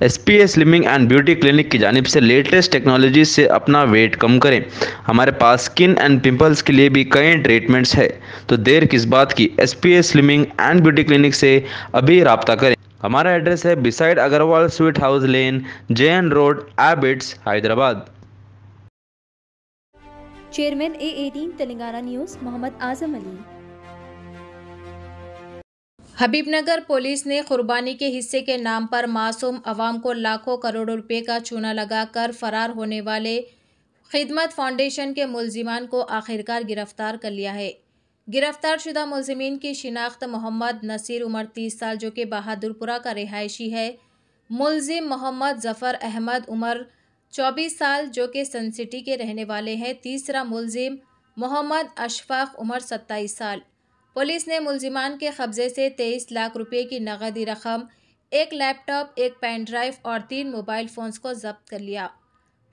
SPS slimming and beauty clinic की जानिब से लेटेस्ट टेक्नोलॉजी से अपना वेट कम करें। हमारे पास स्किन एंड पिंपल्स के लिए भी कई ट्रीटमेंट्स है, तो देर किस बात की। SPS slimming and beauty clinic से अभी रब्ता करें। हमारा एड्रेस है beside Agarwal sweet house lane, JN road, Abids, Hyderabad. Chairman A18 Telangana news Mohammed Azam Ali. Habibnagar police ने कुर्बानी के हिस्से के नाम पर मासूम अवाम को लाखों करोड़ों रुपए का चूना लगाकर फरार होने वाले खिदमत फाउंडेशन के मुलजिमान को आखिरकार गिरफ्तार कर लिया है। गिरफ्तार शुदा मुलजिमीन की शिनाख्त मोहम्मद नसीर उम्र 30 साल जो कि बहादुरपुरा का रिहायशी है, मुलजिम मोहम्मद जफ़र अहमद उम्र 24 साल जो कि सन सिटी के रहने वाले हैं, तीसरा मुलजिम मोहम्मद अशफाक उम्र 27 साल। पुलिस ने मुलजिमान के कब्जे से 23 लाख रुपए की नगदी रकम, एक लैपटॉप, एक पेन ड्राइव और 3 मोबाइल फ़ोन्स को जब्त कर लिया।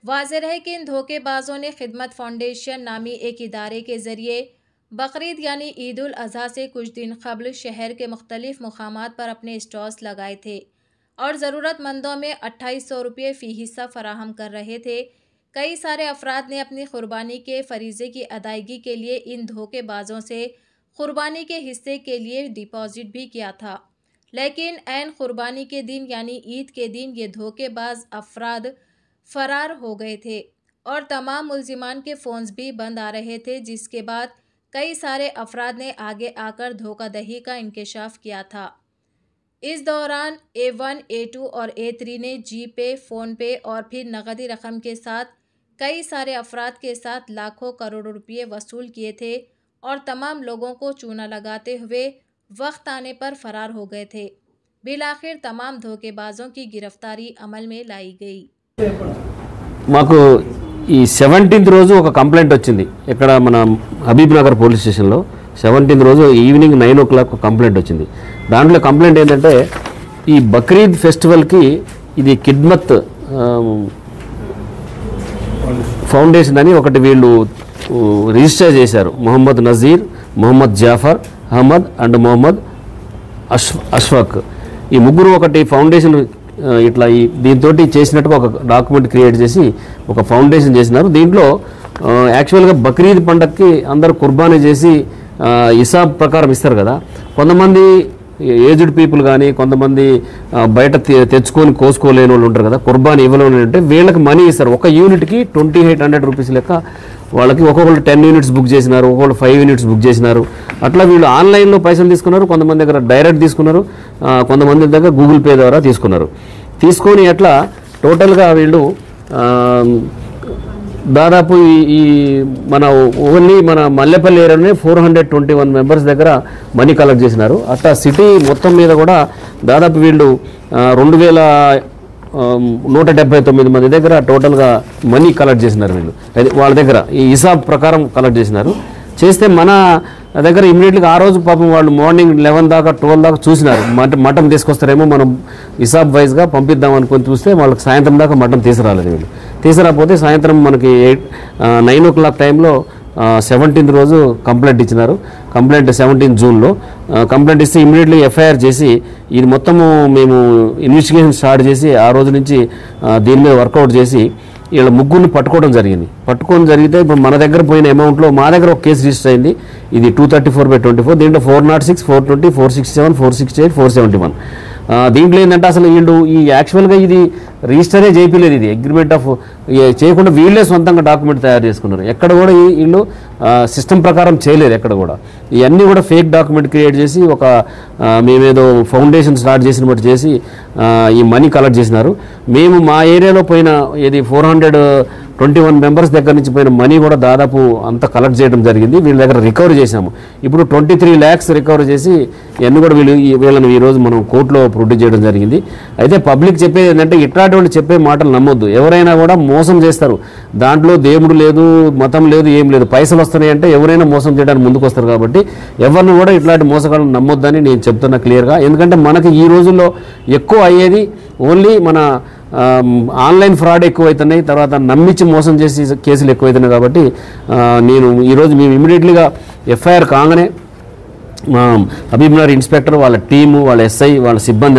वाज़ेह है कि इन धोखेबाजों ने खिदमत फाउंडेशन नामी एक इदारे के ज़रिए बकरीद यानी ईद उल अज़हा से कुछ दिन कबल शहर के मुख्तलिफ मुकामात पर अपने स्टॉल्स लगाए थे और ज़रूरतमंदों में 2800 रुपये फ़ी हिस्सा फराहम कर रहे थे। कई सारे अफराद ने अपनी कुर्बानी के फरीज़े की अदायगी के लिए इन धोखेबाजों से कुर्बानी के हिस्से के लिए डिपॉजिट भी किया था, लेकिन ऐन कुर्बानी के दिन यानी ईद के दिन ये धोखेबाज अफराद फरार हो गए थे और तमाम मुलजिमान के फ़ोन्स भी बंद आ रहे थे, जिसके बाद कई सारे अफराद ने आगे आकर धोखाधड़ी का इंकशाफ किया था। इस दौरान A1, A2 और A3 ने जी पे, फ़ोन पे और फिर नगदी रकम के साथ कई सारे अफराद के साथ लाखों करोड़ों रुपये वसूल किए थे और तमाम लोगों को चूना लगाते हुए वक्त आने पर फरार हो गए थे। बिलाखिर तमाम धोखेबाजों की गिरफ्तारी अमल में लाई गई। మాకు ఈ 17th రోజు ఒక కంప్లైంట్ వచ్చింది ఇక్కడ మన హబీబ్నగర్ పోలీస్ స్టేషన్లో 17th రోజు ఈవినింగ్ 9 o'clock కంప్లైంట్ వచ్చింది. దాంట్లో కంప్లైంట్ ఏంటంటే ఈ బక్రీద్ ఫెస్టివల్కి ఇది కిడ్మత్ ఫౌండేషన్ అని ఒకటి వీళ్ళు రిజిస్టర్ చేశారు. మొహమ్మద్ నజీర్, మొహమ్మద్ జాఫర్ అహ్మద్ అండ్ మొహమ్మద్ అష్ఫాక్ ఈ ముగ్గురు ఒకటి ఫౌండేషన్ ఇట్లా దీంతో చేసినట్టుగా ఒక డాక్యుమెంట్ క్రియేట్ చేసి ఒక ఫౌండేషన్ చేసినారు. దీంట్లో యాక్చువల్గా బక్రీద్ పండగకి అందరూ కుర్బానీ చేసి హిసాబ్ ప్రకారం ఇస్తారు కదా. కొంతమంది ఏజ్డ్ పీపుల్ కానీ కొంతమంది బయట తెచ్చుకొని కోసుకోలేని వాళ్ళు ఉంటారు కదా, కుర్బానీ ఇవ్వలేని అంటే వీళ్ళకి మనీ ఇస్తారు. ఒక యూనిట్కి 2800 రూపీస్ లెక్క వాళ్ళకి. ఒక్కొక్కళ్ళు 10 యూనిట్స్ బుక్ చేసినారు, ఒక్కొక్కళ్ళు 5 యూనిట్స్ బుక్ చేసినారు. అట్లా వీళ్ళు ఆన్లైన్లో పైసలు తీసుకున్నారు, కొంతమంది దగ్గర డైరెక్ట్ తీసుకున్నారు, కొంతమంది దగ్గర గూగుల్ పే ద్వారా తీసుకున్నారు. తీసుకొని అట్లా టోటల్గా వీళ్ళు దాదాపు ఈ మన ఓన్లీ మన మల్లెపల్లి ఏరియాలోనే 421 మెంబర్స్ దగ్గర మనీ కలెక్ట్ చేసినారు. అట్లా సిటీ మొత్తం మీద కూడా దాదాపు వీళ్ళు 2179 మంది దగ్గర టోటల్గా మనీ కలెక్ట్ చేసినారు. వీళ్ళు అది వాళ్ళ దగ్గర ఈ హిసాబ్ ప్రకారం కలెక్ట్ చేసినారు. చేస్తే మన దగ్గర ఇమీడియట్గా ఆ రోజు పాపం వాళ్ళు మార్నింగ్ 11 దాకా 12 దాకా చూసినారు. మటన్ తీసుకొస్తారేమో మనం హిసాబ్ వైజ్గా పంపిద్దాం అనుకొని చూస్తే వాళ్ళకి సాయంత్రం దాకా మటన్ తీసుకురాలేదు. వీళ్ళు తీసుకురాకపోతే సాయంత్రం మనకి 9 o'clock టైంలో 17th రోజు కంప్లైంట్ ఇచ్చినారు. కంప్లైంట్ 17 జూన్లో కంప్లైంట్ ఇస్తే ఇమీడియట్లీ ఎఫ్ఐఆర్ చేసి ఇది మొత్తము మేము ఇన్వెస్టిగేషన్ స్టార్ట్ చేసి ఆ రోజు నుంచి దీని మీద వర్కౌట్ చేసి వీళ్ళ ముగ్గురిని పట్టుకోవడం జరిగింది. పట్టుకోవడం జరిగితే ఇప్పుడు మన దగ్గర పోయిన అమౌంట్లో మా దగ్గర ఒక కేసు రిజిస్టర్ అయింది. ఇది 234/24. దీంట్లో 406, 420, 467, 468, 471. దీంట్లో ఏంటంటే అసలు వీళ్ళు ఈ యాక్చువల్గా ఇది రిజిస్టరే చేయలేదు. ఇది అగ్రిమెంట్ ఆఫ్ చేయకుండా వీళ్ళే సొంతంగా డాక్యుమెంట్ తయారు చేసుకున్నారు. ఎక్కడ కూడా వీళ్ళు సిస్టమ్ ప్రకారం చేయలేదు. ఎక్కడ కూడా ఇవన్నీ కూడా ఫేక్ డాక్యుమెంట్ క్రియేట్ చేసి ఒక మేమేదో ఫౌండేషన్ స్టార్ట్ చేసిన బట్టి చేసి ఈ మనీ కలెక్ట్ చేసినారు. మేము మా ఏరియాలో పోయిన ఇది 421 మెంబర్స్ దగ్గర నుంచి పోయిన మనీ కూడా దాదాపు అంతా కలెక్ట్ చేయడం జరిగింది. వీళ్ళ దగ్గర రికవరీ చేశాము. ఇప్పుడు 23 lakhs రికవరీ చేసి ఇవన్నీ కూడా వీళ్ళని ఈరోజు మనం కోర్టులో ప్రొడ్యూస్ చేయడం జరిగింది. అయితే పబ్లిక్ చెప్పేది ఏంటంటే ఇట్లాంటి వాళ్ళు చెప్పే మాటలు నమ్మొద్దు. ఎవరైనా కూడా మోసం చేస్తారు. దాంట్లో దేవుడు లేదు, మతం లేదు, ఏం లేదు. పైసలు వస్తున్నాయి అంటే ఎవరైనా మోసం చేయడానికి ముందుకు వస్తారు. కాబట్టి ఎవరిని కూడా ఇట్లాంటి మోసగాళ్ళని నమ్మొద్దని నేను చెప్తున్నా క్లియర్గా. ఎందుకంటే మనకి ఈ రోజుల్లో ఎక్కువ అయ్యేది ఓన్లీ మన ఆన్లైన్ ఫ్రాడ్ ఎక్కువైతున్నాయి, తర్వాత నమ్మించి మోసం చేసి కేసులు ఎక్కువైతున్నాయి. కాబట్టి నేను ఈరోజు మేము ఇమీడియట్లీగా ఎఫ్ఐఆర్ కాగానే మా హబీబ్నగర్ ఇన్స్పెక్టర్, వాళ్ళ టీము, వాళ్ళ ఎస్ఐ, వాళ్ళ సిబ్బంది